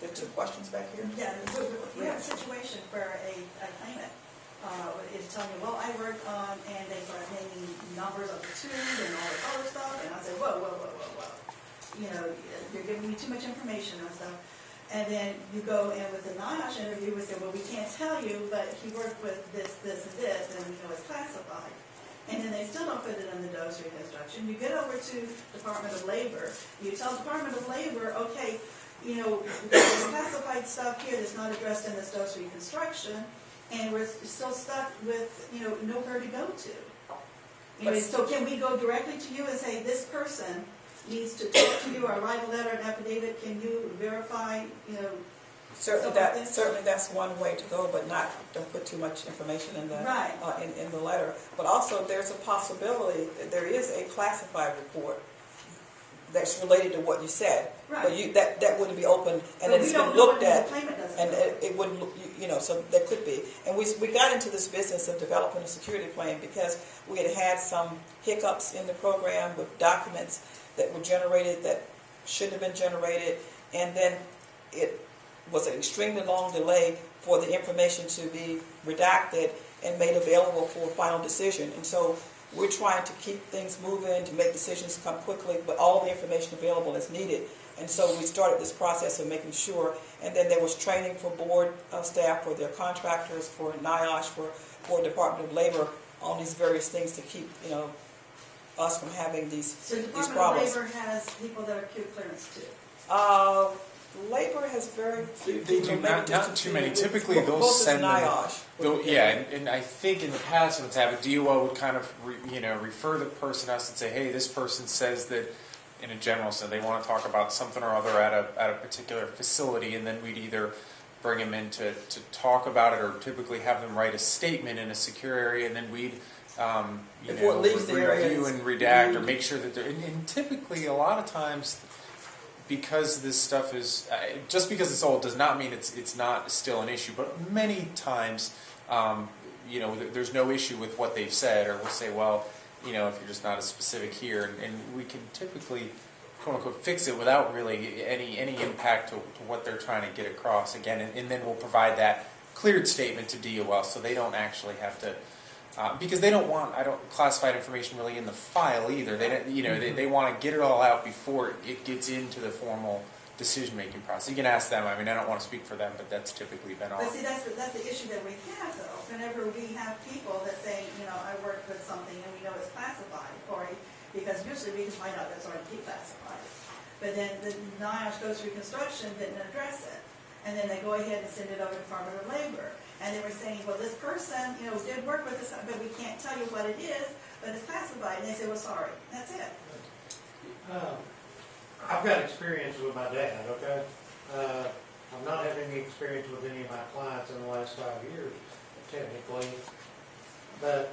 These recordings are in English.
get to the questions back here? Yeah, we have a situation where a claimant is telling me, well, I worked on, and they start naming numbers of the tube and all this other stuff, and I say, whoa. You know, you're giving me too much information and stuff. And then you go in with the NIOSH interview and say, well, we can't tell you, but he worked with this, and this, and we know it's classified. And then they still don't put it in the DOE reconstruction. You get over to Department of Labor. You tell Department of Labor, okay, you know, there's classified stuff here that's not addressed in this DOE reconstruction, and we're still stuck with, you know, nowhere to go to. You know, so can we go directly to you and say, this person needs to talk to you or write a letter, an affidavit, can you verify, you know? Certainly, that's one way to go, but don't put too much information in the right. In the letter. But also, there's a possibility that there is a classified report that's related to what you said, right. But that wouldn't be open, and it's been looked at, and it wouldn't, you know, so there could be. And we got into this business of developing a security plan because we had some hiccups in the program with documents that were generated that shouldn't have been generated, and then it was an extremely long delay for the information to be redacted and made available for a final decision. And so we're trying to keep things moving, to make decisions come quickly, but all the information available is needed. And so we started this process of making sure, and then there was training for board staff, for their contractors, for NIOSH, for Department of Labor on these various things to keep, you know, us from having these problems. So Department of Labor has people that are Q clearance too? Labor has very few. They do not too many. Typically, they'll send them. Yeah, and I think in the past, what's happened, DOE would kind of refer the person to us and say, hey, this person says that in a general sense they want to talk about something or other at a particular facility, and then we'd either bring them in to talk about it, or typically have them write a statement in a secure area, and then we'd review and redact or make sure that they're. And typically, a lot of times, because this stuff is just because it's old does not mean it's not still an issue. But many times, there's no issue with what they've said, or we'll say, well, if you're just not as specific here, and we can typically, quote unquote, fix it without really any impact to what they're trying to get across. Again, and then we'll provide that cleared statement to DOL, so they don't actually have to. Because they don't want classified information really in the file either. They want to get it all out before it gets into the formal decision-making process. You can ask them. I mean, I don't want to speak for them, but that's typically been all. But see, that's the issue that we have, though. Whenever we have people that say, I worked with something and we know it's classified, Corey, because usually we just find out that's already declassified. But then the NIOSH goes through construction, didn't address it, and then they go ahead and send it over to Department of Labor. And they were saying, well, this person, did work with us, but we can't tell you what it is, but it's classified. And they say, well, sorry. That's it. I've got experience with my dad, okay? I'm not having any experience with any of my clients in the last 5 years, technically. But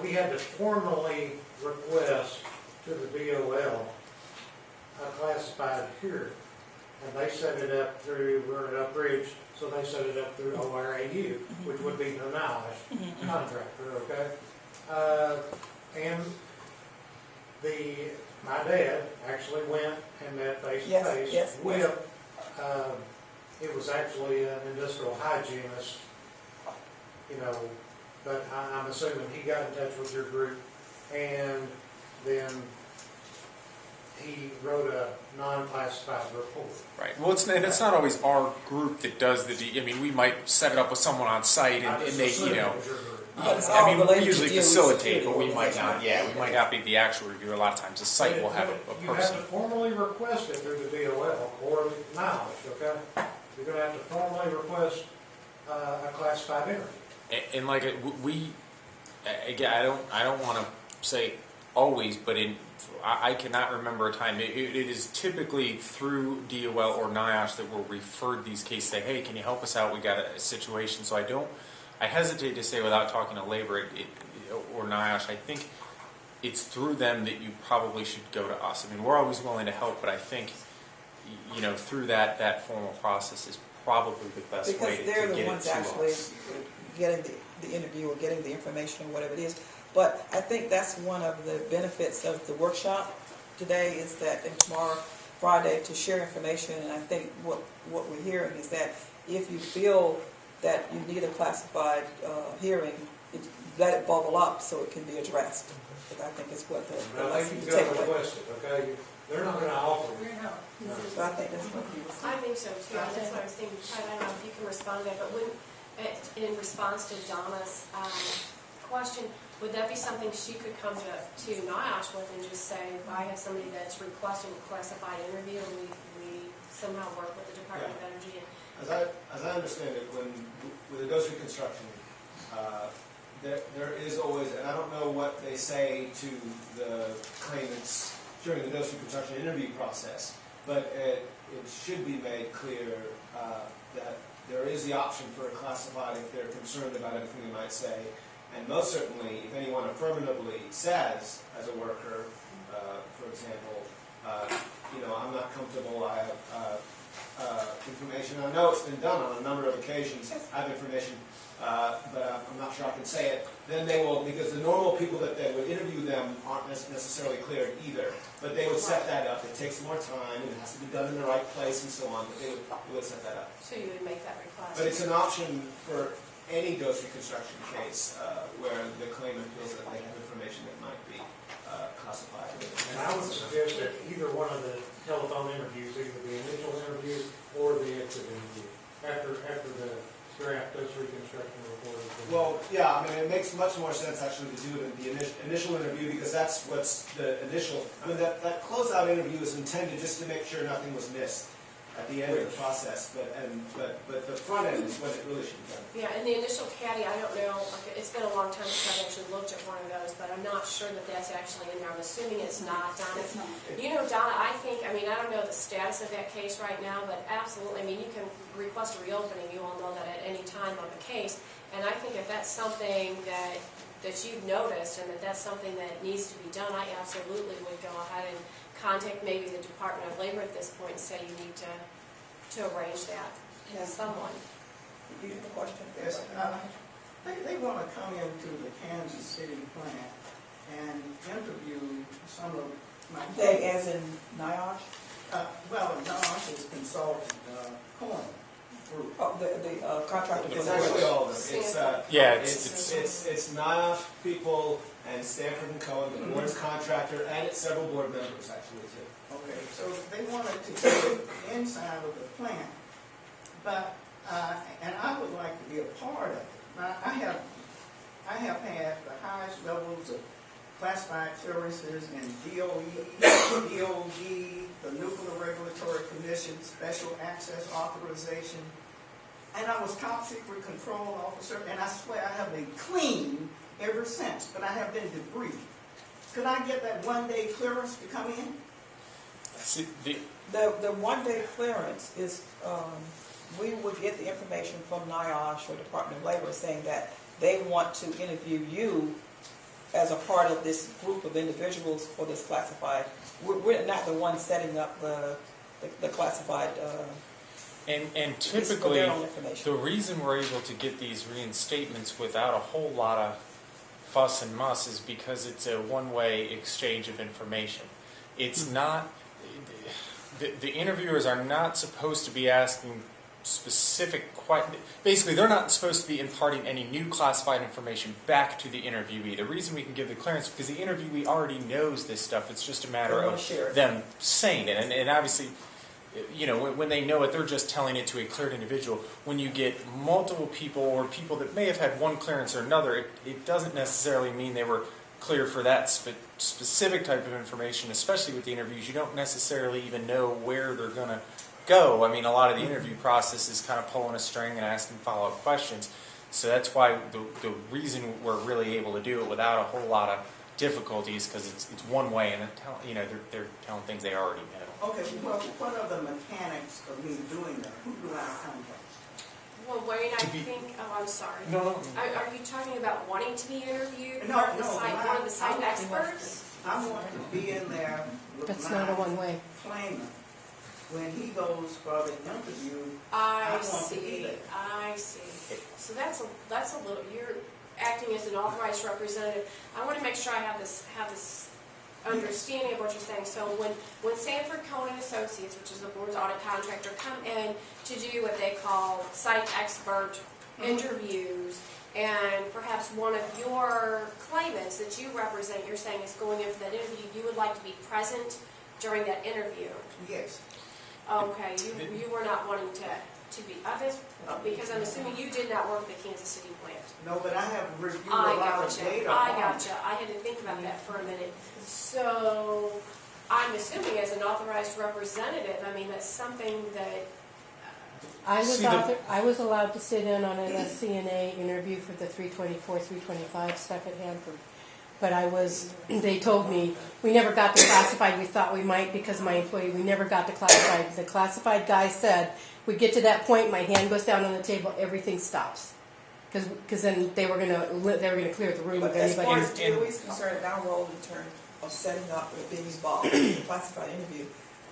we had to formally request to the DOL a classified hearing. And they set it up through, we're at Upbridge, so they set it up through ORAU, which would be the NIOSH contractor, okay? And my dad actually went and met face-to-face with, it was actually an industrial hygienist, but I'm assuming he got in touch with your group, and then he wrote a non-classified report. Right. Well, it's not always our group that does we might set it up with someone on site, and they, we usually facilitate, but we might not. Yeah, we might not be the actual reviewer. A lot of times, the site will have a person. You have to formally request it through the DOL or NIOSH. Okay, you're going to have to formally request a classified interview. Again, I don't want to say always, but I cannot remember a time. It is typically through DOL or NIOSH that we'll refer these cases. Say, hey, can you help us out? We got a situation. So I hesitate to say without talking to labor or NIOSH. I think it's through them that you probably should go to us. I mean, we're always willing to help, but I think through that formal process is probably the best way to get it to us. Because they're the ones actually getting the interview or getting the information or whatever it is. But I think that's one of the benefits of the workshop today is that, and tomorrow, Friday, to share information. And I think what we hearing is that if you feel that you need a classified hearing, let it bubble up so it can be addressed. But I think it's what the I think you got to request it, okay? They're not going to offer it. So I think that's what he was I saying. think so too. That's what I was thinking. I don't know if you can respond to that, but in response to Donna's question, would that be something she could come to NIOSH with and just say, I have somebody that's requesting a classified interview, and we somehow work with the Department of Energy? As I understand it, with the dose reconstruction, there is always, and I don't know what they say to the claimants during the dose reconstruction interview process, but it should be made clear that there is the option for a classified if they're concerned about anything they might say. And most certainly, if anyone affirmatively says, as a worker, for example, I'm not comfortable, I have information, I know it's been done on a number of occasions, I have information, but I'm not sure I can say it, then they will, because the normal people that would interview them aren't necessarily cleared either, but they would set that up. It takes more time, and it has to be done in the right place and so on, but they would set that up. So you would make that request? But it's an option for any dose reconstruction case where the claimant feels that they have information that might be classified. And I would suggest that either one of the telephone interviews, either the initial interview or the exit interview, after the draft dose reconstruction report. Well, yeah, I mean, it makes much more sense actually to do it in the initial interview, because that's what's the initial. I mean, that closeout interview is intended just to make sure nothing was missed at the end of the process, but the front end is when it really should be done. Yeah, and the initial caddy, I don't know, it's been a long time since I've actually looked at one of those, but I'm not sure that that's actually in there. I'm assuming it's not, Donna. It's not. You know, Donna, I don't know the status of that case right now, but absolutely, I mean, you can request a reopening, you all know that at any time on the case, and I think if that's something that you've noticed and that's something that needs to be done, I absolutely would go ahead and contact maybe the Department of Labor at this point and say you need to arrange that with someone. You have a question? Yes, they want to come into the Kansas City plant and interview some of my... They as in NIOSH? NIOSH is consultant, Cohen Group. Oh, the contractor. It's actually all of them. It's NIOSH people and Stanford and Cohen, the board's contractor, and it's several board members actually too. Okay, so they wanted to get inside of the plant, but and I would like to be a part of it. Now, I have had the highest levels of classified clearances in DOE, DOD, the Nuclear Regulatory Commission, Special Access Authorization, and I was top secret control officer, and I swear I have been clean ever since, but I have been debriefed. Could I get that one-day clearance to come in? See, The one-day clearance is, we would get the information from NIOSH or Department of Labor saying that they want to interview you as a part of this group of individuals for this classified. We're not the ones setting up the classified. and typically, the reason we're able to get these reinstatements without a whole lot of fuss and muss is because it's a one-way exchange of information. It's not. The interviewers are not supposed to be asking basically they're not supposed to be imparting any new classified information back to the interviewee. The reason we can give the clearance is because the interviewee already knows this stuff. It's just a matter of them saying it. And obviously, when they know it, they're just telling it to a cleared individual. When you get multiple people or people that may have had one clearance or another, it doesn't necessarily mean they were clear for that specific type of information, especially with the interviews. You don't necessarily even know where they're going to go. I mean, a lot of the interview process is kind of pulling a string and asking follow-up questions. So that's why the reason we're really able to do it without a whole lot of difficulties, because it's one way, and they're telling things they already know. Okay, well, what are the mechanics of me doing that? Who do I contact? Well, Wayne, I think. Oh, I'm sorry. No. Are you talking about wanting to be interviewed? No, one of the site experts. I want to be in there with my claimant. When he goes for the interview, I want to be there. I see. So that's a little. You're acting as an authorized representative. I want to make sure I have this understanding of what you're saying. So when Sanford Cohen Associates, which is the board's audit contractor, come in to do what they call site expert interviews, and perhaps one of your claimants that you represent, you're saying is going in for that interview, you would like to be present during that interview. Yes. Okay, you were not wanting to be because I'm assuming you did not work the Kansas City plant. No, but I have reviewed a I lot of gotcha. data. I gotcha. I had to think about that for a minute. So I'm assuming as an authorized representative, I mean, that's something that I was allowed to sit in on an SCNA interview for the 324, 325 stuff at Hanford. But they told me, we never got the classified. We thought we might because of my employee. We never got the classified. The classified guy said, we get to that point, my hand goes down on the table, everything stops. Because then they were going to clear the room But of as far anybody. as DOE is concerned, in our role in terms of setting up and being involved in the classified interview,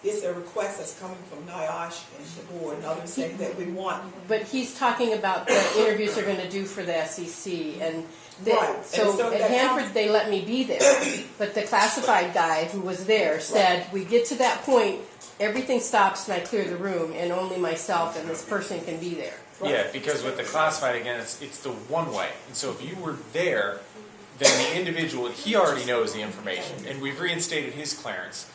it's a request that's coming from NIOSH and the board and others saying that we want. But he's talking about the interviews they're going to do for the SEC. And Right. so And so at that Hanford, they let me be there. But the classified guy who was there said, we get to that point, everything stops and I clear the room, and only myself and this person can be there. Right. Yeah, because with the classified, again, it's the one way. And so if you were there, then the individual, he already knows the information. And we've reinstated his clearance.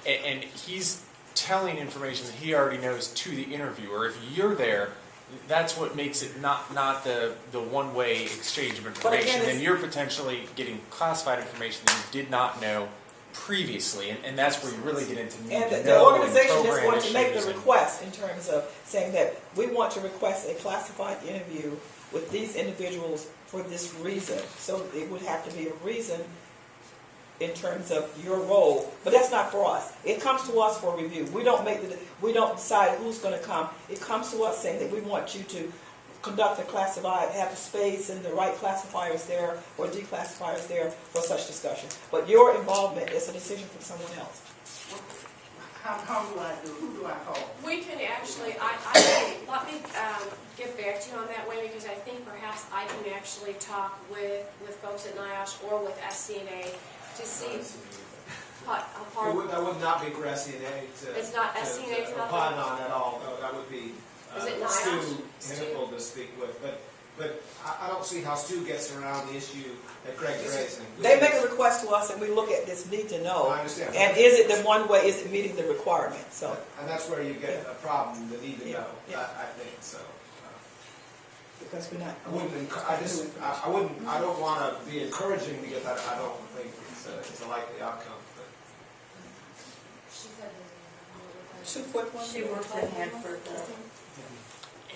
And he's telling information that he already knows to the interviewer. If you're there, that's what makes it not the one-way exchange of information. And you're potentially getting classified information that you did not know previously, and that's where you really get into need And to the know organization and is program going to make the issues and- request in terms of saying that we want to request a classified interview with these individuals for this reason. So it would have to be a reason in terms of your role, but that's not for us. It comes to us for review. We don't decide who's going to come. It comes to us saying that we want you to conduct a classified, have a space and the right classifiers there or declassifiers there for such discussion. But your involvement is a decision for someone else. How do I do? Who do I call? we can actually, let me get back to you on that way, because I think perhaps I can actually talk with folks at NIOSH or with SCNA to see what That would not be for SCNA to. It's not SCNA to to opine on at all. No, that would be Is it Stu Stu? Hennefeld to speak with. But I don't see how Stu gets around the issue that Craig's raising. They make a request to us and we look at this need to know. I understand. And is it the one way, is it meeting the requirement? So. And that's where you get a problem, the need to know, Yeah. I think, so. Because we're not. I don't want to be encouraging because I don't think it's a likely outcome. But. Two quick ones. She works at Hanford.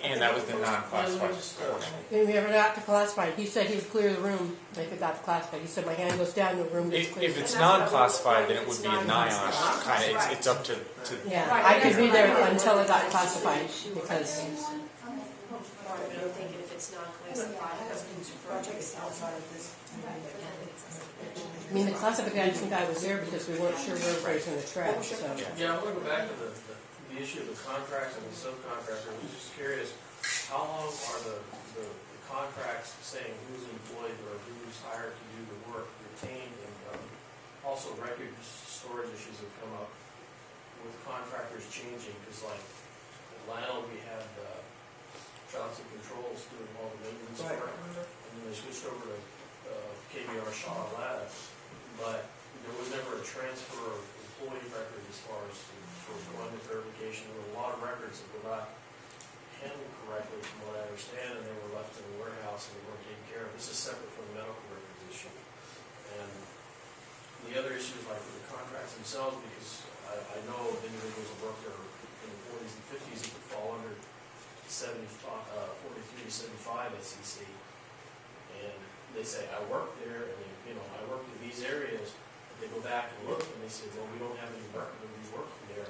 And that was the non-classified portion. We never got to classified. He said he would clear the room if it got to classified. He said my hand goes down, the room gets cleared. If it's non-classified, then it would be a NIOSH kind of. It's up to. Yeah, I could be there until it got classified because. I'm thinking if it's non-classified, projects outside of this. I mean, the classification guy was there because we weren't sure where everybody's going to track. So. Yeah, I want to go back to the issue of the contracts and the subcontractor. I was just curious, how long are the contracts saying who's employed or who's hired to do the work retained? And also record storage issues have come up with contractors changing, because like Atlanta, we had Johnson Controls doing all the maintenance work, and then they switched over to KBR Shaw Atlanta, but there was never a transfer of employee record as far as for employment verification. There were a lot of records that were not handled correctly, from what I understand, and they were left in a warehouse and they weren't taken care of. This is separate from the medical records issue. And the other issue is like with the contracts themselves, because I know of individuals that work there in the 40s and 50s that would fall under 43 to 75 SEC. And they say, I work there, and I worked in these areas. But they go back and look, and they say, well, we don't have any record of you working there.